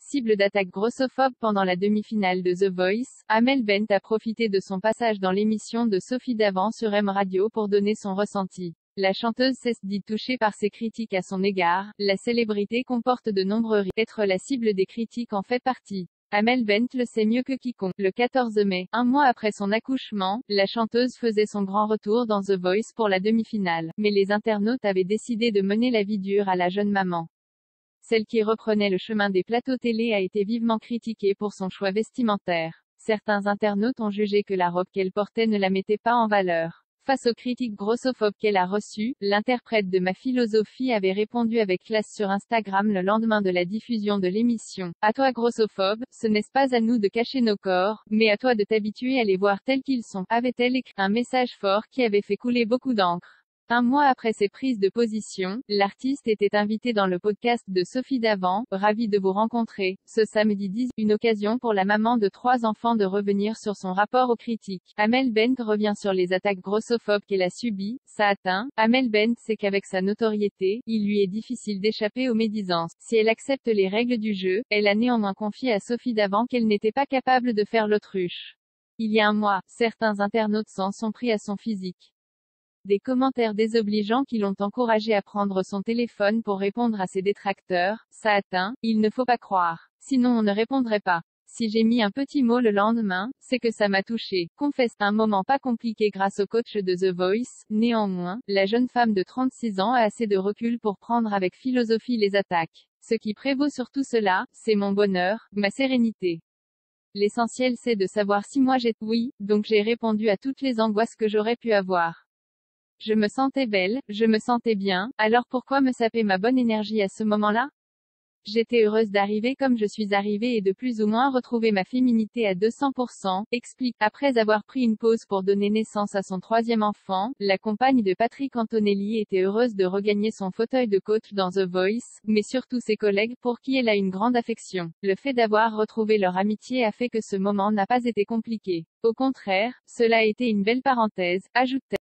Cible d'attaques grossophobes pendant la demi-finale de The Voice, Amel Bent a profité de son passage dans l'émission de Sophie Davant sur M Radio pour donner son ressenti. La chanteuse s'est dit touchée par ses critiques à son égard. La célébrité comporte de nombreux risques. Être la cible des critiques en fait partie. Amel Bent le sait mieux que quiconque. Le 14 mai, un mois après son accouchement, la chanteuse faisait son grand retour dans The Voice pour la demi-finale. Mais les internautes avaient décidé de mener la vie dure à la jeune maman. Celle qui reprenait le chemin des plateaux télé a été vivement critiquée pour son choix vestimentaire. Certains internautes ont jugé que la robe qu'elle portait ne la mettait pas en valeur. Face aux critiques grossophobes qu'elle a reçues, l'interprète de Ma Philosophie avait répondu avec classe sur Instagram le lendemain de la diffusion de l'émission. À toi grossophobe, ce n'est pas à nous de cacher nos corps, mais à toi de t'habituer à les voir tels qu'ils sont, avait-elle écrit. Un message fort qui avait fait couler beaucoup d'encre. Un mois après ses prises de position, l'artiste était invitée dans le podcast de Sophie Davant. Ravie de vous rencontrer. Ce samedi 10, une occasion pour la maman de 3 enfants de revenir sur son rapport aux critiques. Amel Bent revient sur les attaques grossophobes qu'elle a subies. Ça atteint. Amel Bent sait qu'avec sa notoriété, il lui est difficile d'échapper aux médisances. Si elle accepte les règles du jeu, elle a néanmoins confié à Sophie Davant qu'elle n'était pas capable de faire l'autruche. Il y a un mois, certains internautes s'en sont pris à son physique. Des commentaires désobligeants qui l'ont encouragé à prendre son téléphone pour répondre à ses détracteurs. Ça atteint, il ne faut pas croire. Sinon on ne répondrait pas. Si j'ai mis un petit mot le lendemain, c'est que ça m'a touché. Confesse, un moment pas compliqué grâce au coach de The Voice. Néanmoins, la jeune femme de 36 ans a assez de recul pour prendre avec philosophie les attaques. Ce qui prévaut sur tout cela, c'est mon bonheur, ma sérénité. L'essentiel c'est de savoir si moi j'ai oui, donc j'ai répondu à toutes les angoisses que j'aurais pu avoir. Je me sentais belle, je me sentais bien, alors pourquoi me saper ma bonne énergie à ce moment-là? J'étais heureuse d'arriver comme je suis arrivée et de plus ou moins retrouver ma féminité à 200%, explique. Après avoir pris une pause pour donner naissance à son 3e enfant, la compagne de Patrick Antonelli était heureuse de regagner son fauteuil de coach dans The Voice, mais surtout ses collègues pour qui elle a une grande affection. Le fait d'avoir retrouvé leur amitié a fait que ce moment n'a pas été compliqué. Au contraire, cela a été une belle parenthèse, ajoute-t-elle.